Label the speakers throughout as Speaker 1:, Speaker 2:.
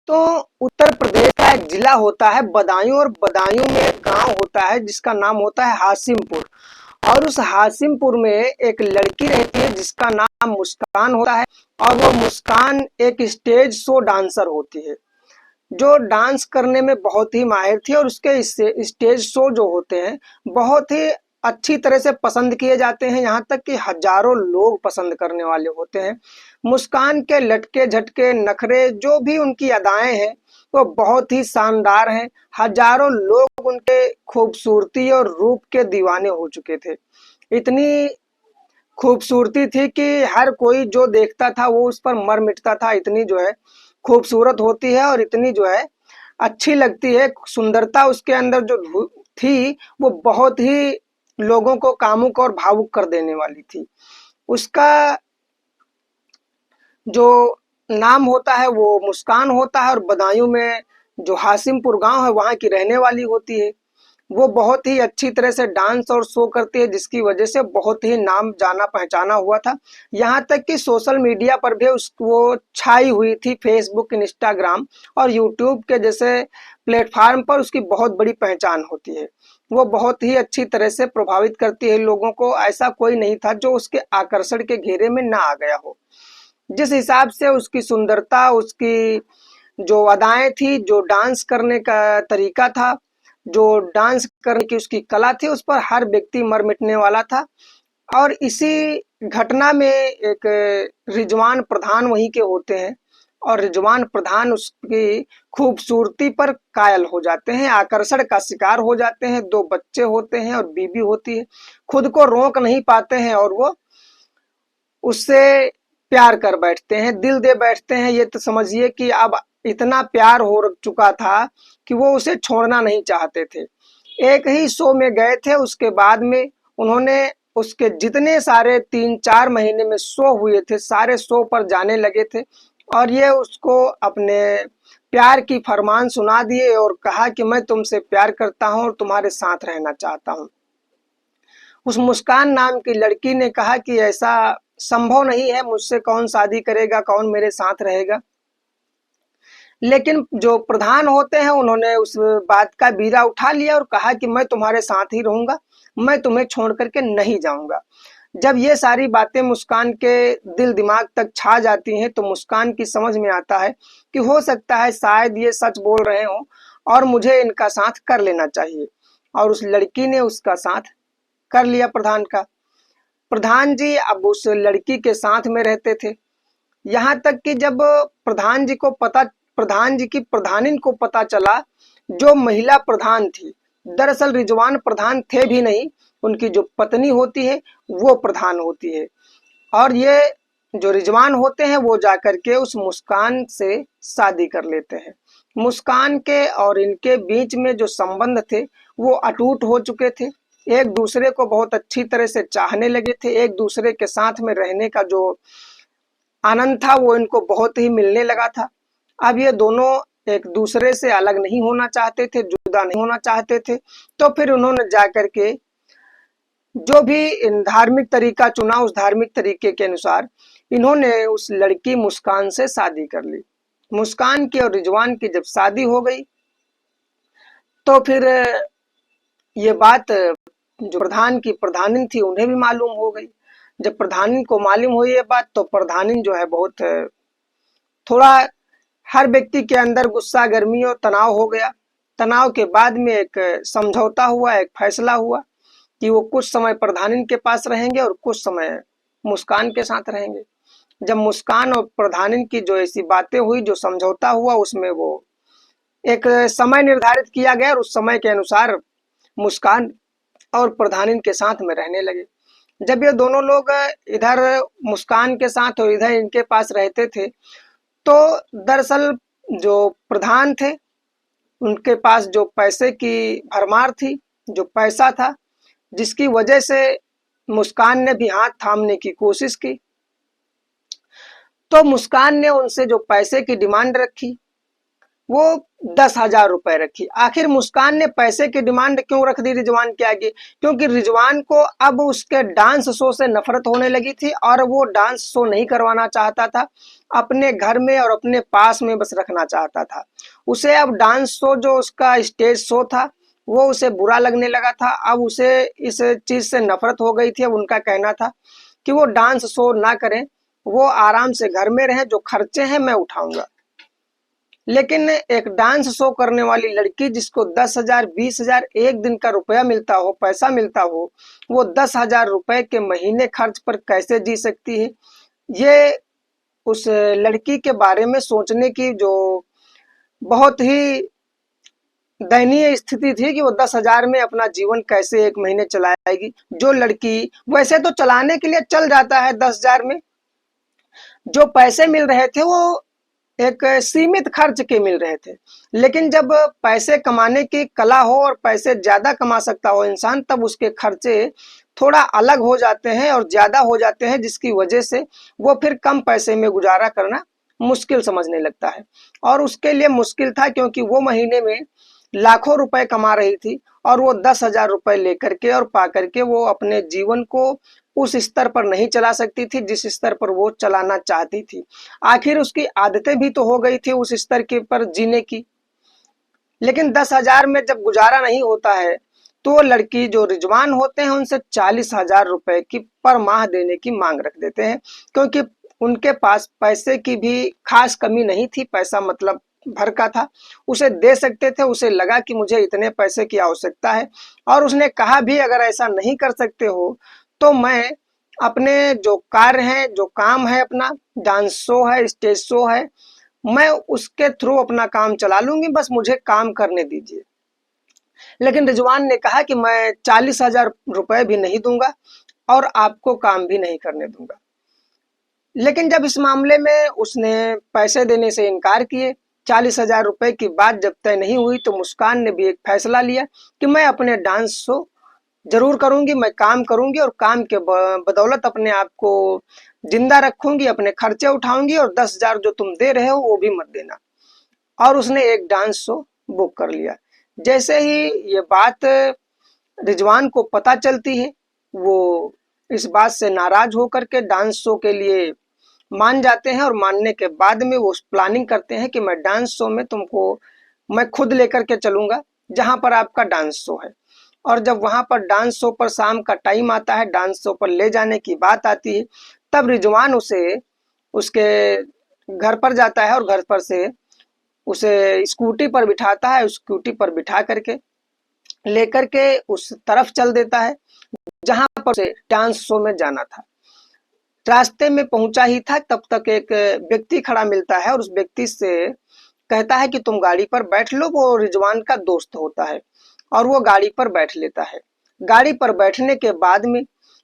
Speaker 1: तो उत्तर प्रदेश का एक जिला होता है बदायूं, और बदायूं में एक गांव होता है जिसका नाम होता है हाशिमपुर। और उस हाशिमपुर में एक लड़की रहती है जिसका नाम मुस्कान होता है। और वो मुस्कान एक स्टेज शो डांसर होती है, जो डांस करने में बहुत ही माहिर थी। और उसके स्टेज शो जो होते हैं बहुत ही अच्छी तरह से पसंद किए जाते हैं, यहाँ तक कि हजारों लोग पसंद करने वाले होते हैं। मुस्कान के लटके झटके नखरे जो भी उनकी अदाएं हैं वो बहुत ही शानदार हैं। हजारों लोग उनके खूबसूरती और रूप के दीवाने हो चुके थे। इतनी खूबसूरती थी कि हर कोई जो देखता था वो उस पर मर मिटता था। इतनी जो है खूबसूरत होती है और इतनी जो है अच्छी लगती है। सुंदरता उसके अंदर जो थी वो बहुत ही लोगों को कामुक और भावुक कर देने वाली थी। उसका जो नाम होता है वो मुस्कान होता है, और बदायूं में जो हाशिमपुर गांव है वहां की रहने वाली होती है। वो बहुत ही अच्छी तरह से डांस और शो करती है, जिसकी वजह से बहुत ही नाम जाना पहचाना हुआ था। यहाँ तक कि सोशल मीडिया पर भी वो छाई हुई थी। फेसबुक, इंस्टाग्राम और यूट्यूब के जैसे प्लेटफार्म पर उसकी बहुत बड़ी पहचान होती है। वो बहुत ही अच्छी तरह से प्रभावित करती है लोगों को। ऐसा कोई नहीं था जो उसके आकर्षण के घेरे में ना आ गया हो। जिस हिसाब से उसकी सुंदरता, उसकी जो अदाएं थी, जो डांस करने का तरीका था, जो डांस करने की उसकी कला थी, उस पर हर व्यक्ति मर मिटने वाला था। और इसी घटना में एक रिजवान प्रधान वहीं के होते हैं, और रिजवान प्रधान उसकी खूबसूरती पर कायल हो जाते हैं, आकर्षण का शिकार हो जाते हैं। 2 बच्चे होते हैं और बीवी होती है। खुद को रोक नहीं पाते हैं और वो उससे प्यार कर बैठते हैं, दिल दे बैठते हैं। ये तो समझिए कि अब इतना प्यार हो चुका था कि वो उसे छोड़ना नहीं चाहते थे। एक ही शो में गए थे, उसके बाद में उन्होंने उसके जितने सारे 3-4 महीने में शो हुए थे सारे शो पर जाने लगे थे, और ये उसको अपने प्यार की फरमान सुना दिए और कहा कि मैं तुमसे प्यार करता हूँ और तुम्हारे साथ रहना चाहता हूँ। उस मुस्कान नाम की लड़की ने कहा कि ऐसा संभव नहीं है, मुझसे कौन शादी करेगा, कौन मेरे साथ रहेगा। लेकिन जो प्रधान होते हैं उन्होंने उस बात का बीड़ा उठा लिया और कहा कि मैं तुम्हारे साथ ही रहूंगा, मैं तुम्हें छोड़ करके नहीं जाऊंगा। जब ये सारी बातें मुस्कान के दिल दिमाग तक छा जाती हैं तो मुस्कान की समझ में आता है कि हो सकता है शायद ये सच बोल रहे हों और मुझे इनका साथ कर लेना चाहिए। और उस लड़की ने उसका साथ कर लिया प्रधान का। प्रधान जी अब उस लड़की के साथ में रहते थे। यहाँ तक कि जब प्रधान जी की प्रधानिन को पता चला, जो महिला प्रधान थी, दरअसल रिजवान प्रधान थे भी नहीं, उनकी जो पत्नी होती है वो प्रधान होती है। और ये जो रिजवान होते हैं वो जाकर के उस मुस्कान से शादी कर लेते हैं। मुस्कान के और इनके बीच में जो संबंध थे वो अटूट हो चुके थे। एक दूसरे को बहुत अच्छी तरह से चाहने लगे थे। एक दूसरे के साथ में रहने का जो आनंद था वो इनको बहुत ही मिलने लगा था। अब ये दोनों एक दूसरे से अलग नहीं होना चाहते थे, जुदा नहीं होना चाहते थे। तो फिर उन्होंने जाकर के जो भी धार्मिक तरीका चुना, उस धार्मिक तरीके के अनुसार इन्होंने उस लड़की मुस्कान से शादी कर ली। मुस्कान की और रिजवान की जब शादी हो गई तो फिर ये बात जो प्रधान की प्रधानिन थी उन्हें भी मालूम हो गई। जब प्रधानिन को मालूम हुई ये बात तो प्रधानिन जो है बहुत थोड़ा, हर व्यक्ति के अंदर गुस्सा, गर्मी और तनाव हो गया। तनाव के बाद में एक समझौता हुआ, एक फैसला हुआ कि वो कुछ समय प्रधानिन के पास रहेंगे और कुछ समय मुस्कान के साथ रहेंगे। जब मुस्कान और प्रधानिन की जो ऐसी बातें हुई, जो समझौता हुआ, उसमें वो एक समय निर्धारित किया गया और उस समय के अनुसार मुस्कान और प्रधानिन के साथ में रहने लगे। जब ये दोनों लोग इधर मुस्कान के साथ और इधर इनके पास रहते थे तो दरअसल जो प्रधान थे उनके पास जो पैसे की भरमार थी, जो पैसा था, जिसकी वजह से मुस्कान ने भी हाथ थामने की कोशिश की। तो मुस्कान ने उनसे जो पैसे की डिमांड रखी वो 10,000 रुपए रखी। आखिर मुस्कान ने पैसे की डिमांड क्यों रख दी रिजवान के आगे? क्योंकि रिजवान को अब उसके डांस शो से नफरत होने लगी थी और वो डांस शो नहीं करवाना चाहता था। अपने घर में और अपने पास में बस रखना चाहता था। उसे अब डांस शो जो उसका स्टेज शो था वो उसे बुरा लगने लगा था। अब उसे इस चीज से नफरत हो गई थी। अब उनका कहना था कि वो डांस शो ना करें, वो आराम से घर में रहें, जो खर्चे हैं मैं उठाऊंगा। लेकिन एक डांस शो करने वाली लड़की जिसको 10,000 20,000 एक दिन का रुपया मिलता हो, पैसा मिलता हो, वो 10,000 रुपए के महीने खर्च पर कैसे जी सकती है? ये उस लड़की के बारे में सोचने की जो बहुत ही दयनीय स्थिति थी कि वो 10,000 में अपना जीवन कैसे एक महीने चलाएगी। जो लड़की वैसे तो चलाने के लिए चल जाता है 10,000 में, जो पैसे मिल रहे थे वो एक सीमित खर्च के मिल रहे थे। लेकिन जब पैसे कमाने की कला हो और पैसे ज्यादा कमा सकता हो इंसान, तब उसके खर्चे थोड़ा अलग हो जाते हैं और ज्यादा हो जाते हैं, जिसकी वजह से वो फिर कम पैसे में गुजारा करना मुश्किल समझने लगता है। और उसके लिए मुश्किल था क्योंकि वो महीने में लाखों रुपए कमा रही थी और वो 10,000 रुपए लेकर के और पा करके वो अपने जीवन को उस स्तर पर नहीं चला सकती थी जिस स्तर पर वो चलाना चाहती थी। आखिर उसकी आदतें भी तो हो गई थी उस स्तर के पर जीने की। लेकिन 10,000 में जब गुजारा नहीं होता है तो वो लड़की जो रिजवान होते हैं उनसे 40,000 रुपए की पर माह देने की मांग रख देते हैं, क्योंकि उनके पास पैसे की भी खास कमी नहीं थी। पैसा मतलब भर का था, उसे दे सकते थे। उसे लगा कि मुझे इतने पैसे की आवश्यकता है और उसने कहा भी अगर ऐसा नहीं कर सकते हो तो मैं अपने जो कार्य है, जो काम है, अपना डांस शो है, स्टेज शो है, मैं उसके थ्रू अपना काम चला लूंगी, बस मुझे काम करने दीजिए। लेकिन रिजवान ने कहा कि मैं 40,000 रुपए भी नहीं दूंगा और आपको काम भी नहीं करने दूंगा। लेकिन जब इस मामले में उसने पैसे देने से इनकार किए, 40,000 रुपए की बात जब तय नहीं हुई, तो मुस्कान ने भी एक फैसला लिया कि मैं अपने डांस शो जरूर करूंगी, मैं काम करूंगी और काम के बदौलत अपने आप को जिंदा रखूंगी, अपने खर्चे उठाऊंगी और 10,000 जो तुम दे रहे हो वो भी मत देना। और उसने एक डांस शो बुक कर लिया। जैसे ही ये बात रिजवान को पता चलती है, वो इस बात से नाराज होकर के डांस शो के लिए मान जाते हैं और मानने के बाद में वो प्लानिंग करते हैं कि मैं डांस शो में तुमको मैं खुद लेकर के चलूंगा जहां पर आपका डांस शो है। और जब वहां पर डांस शो पर शाम का टाइम आता है, डांस शो पर ले जाने की बात आती है, तब रिजवान उसे उसके घर पर जाता है और घर पर से उसे स्कूटी पर बिठाता है। स्कूटी पर बिठा करके लेकर के उस तरफ चल देता है जहां पर उसे डांस शो में जाना था। रास्ते में पहुंचा ही था तब तक एक व्यक्ति खड़ा मिलता है और उस व्यक्ति से कहता है कि तुम गाड़ी पर बैठ लो। वो रिजवान का दोस्त होता है और वो गाड़ी पर बैठ लेता है। गाड़ी पर बैठने के बाद में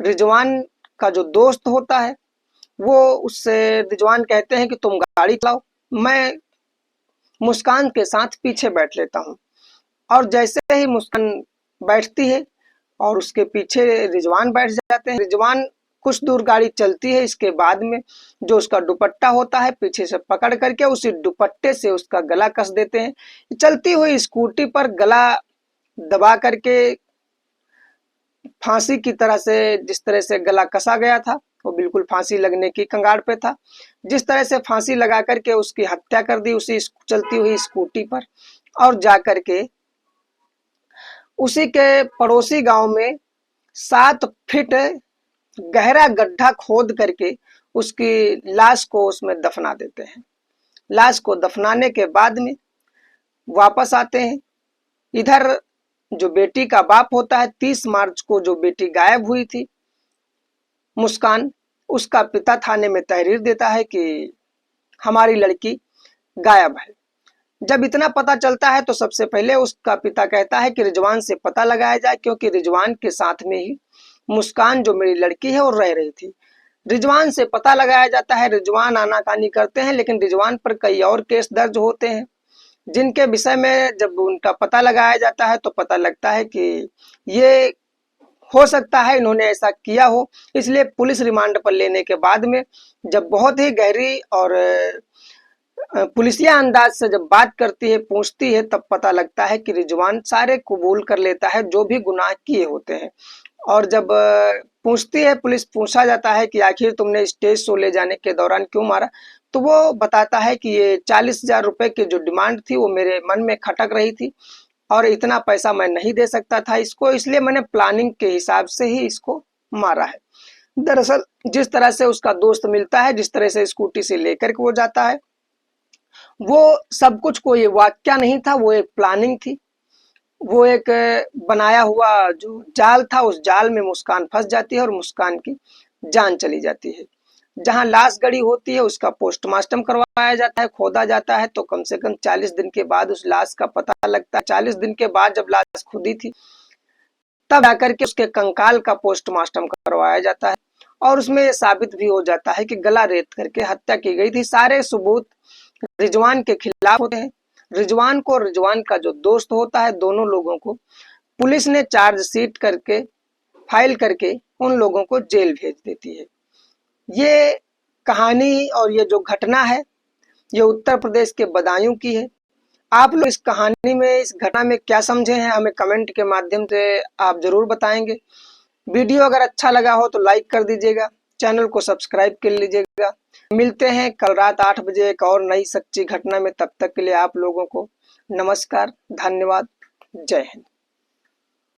Speaker 1: रिजवान का जो दोस्त होता है वो उससे रिजवान कहते हैं कि तुम गाड़ी चलाओ, मैं मुस्कान के साथ पीछे बैठ लेता हूँ। और जैसे ही मुस्कान बैठती है और उसके पीछे रिजवान बैठ जाते हैं, रिजवान कुछ दूर गाड़ी चलती है, इसके बाद में जो उसका दुपट्टा होता है पीछे से पकड़ करके उसी दुपट्टे से उसका गला कस देते हैं। चलती हुई स्कूटी पर गला दबा करके फांसी की तरह से, जिस तरह से गला कसा गया था वो बिल्कुल फांसी लगने की कगार पे था, जिस तरह से फांसी लगा करके उसकी हत्या कर दी उसी चलती हुई स्कूटी पर। और जा करके उसी के पड़ोसी गांव में 7 फीट गहरा गड्ढा खोद करके उसकी लाश को उसमें दफना देते हैं। लाश को दफनाने के बाद में वापस आते हैं। इधर जो बेटी का बाप होता है, 30 मार्च को जो बेटी गायब हुई थी मुस्कान, उसका पिता थाने में तहरीर देता है कि हमारी लड़की गायब है। जब इतना पता चलता है तो सबसे पहले उसका पिता कहता है कि रिजवान से पता लगाया जाए, क्योंकि रिजवान के साथ में ही मुस्कान जो मेरी लड़की है वो रह रही थी। रिजवान से पता लगाया जाता है, रिजवान आनाकानी करते हैं, लेकिन रिजवान पर कई और केस दर्ज होते हैं जिनके विषय में जब उनका पता लगाया जाता है तो पता लगता है कि ये हो सकता है इन्होंने ऐसा किया हो। इसलिए पुलिस रिमांड पर लेने के बाद में जब बहुत ही गहरी और पुलिसिया अंदाज से जब बात करती है, पूछती है, तब पता लगता है कि रिजवान सारे कबूल कर लेता है जो भी गुनाह किए होते हैं। और जब पूछती है पुलिस, पूछा जाता है कि आखिर तुमने स्टेज शो ले जाने के दौरान क्यों मारा, तो वो बताता है कि ये 40,000 रुपए की जो डिमांड थी वो मेरे मन में खटक रही थी और इतना पैसा मैं नहीं दे सकता था इसको, इसलिए मैंने प्लानिंग के हिसाब से ही इसको मारा है। दरअसल जिस तरह से उसका दोस्त मिलता है, जिस तरह से स्कूटी से लेकर के वो जाता है, वो सब कुछ कोई वाकया नहीं था, वो एक प्लानिंग थी। वो एक बनाया हुआ जो जाल था, उस जाल में मुस्कान फंस जाती है और मुस्कान की जान चली जाती है। जहां लाश गड़ी होती है उसका पोस्टमार्टम करवाया जाता है, खोदा जाता है, तो कम से कम 40 दिन के बाद उस लाश का पता लगता है। 40 दिन के बाद जब लाश खुदी थी तब आकर के उसके कंकाल का पोस्टमार्टम करवाया जाता है और उसमें ये साबित भी हो जाता है कि गला रेत करके हत्या की गई थी। सारे सबूत रिजवान के खिलाफ होते हैं। रिजवान को और रिजवान का जो दोस्त होता है, दोनों लोगों को पुलिस ने चार्जशीट करके फाइल करके उन लोगों को जेल भेज देती है। ये कहानी और ये जो घटना है ये उत्तर प्रदेश के बदायूं की है। आप लोग इस कहानी में, इस घटना में क्या समझे हैं, हमें कमेंट के माध्यम से आप जरूर बताएंगे। वीडियो अगर अच्छा लगा हो तो लाइक कर दीजिएगा, चैनल को सब्सक्राइब कर लीजिएगा। मिलते हैं कल रात 8 बजे एक और नई सच्ची घटना में। तब तक के लिए आप लोगों को नमस्कार, धन्यवाद, जय हिंद।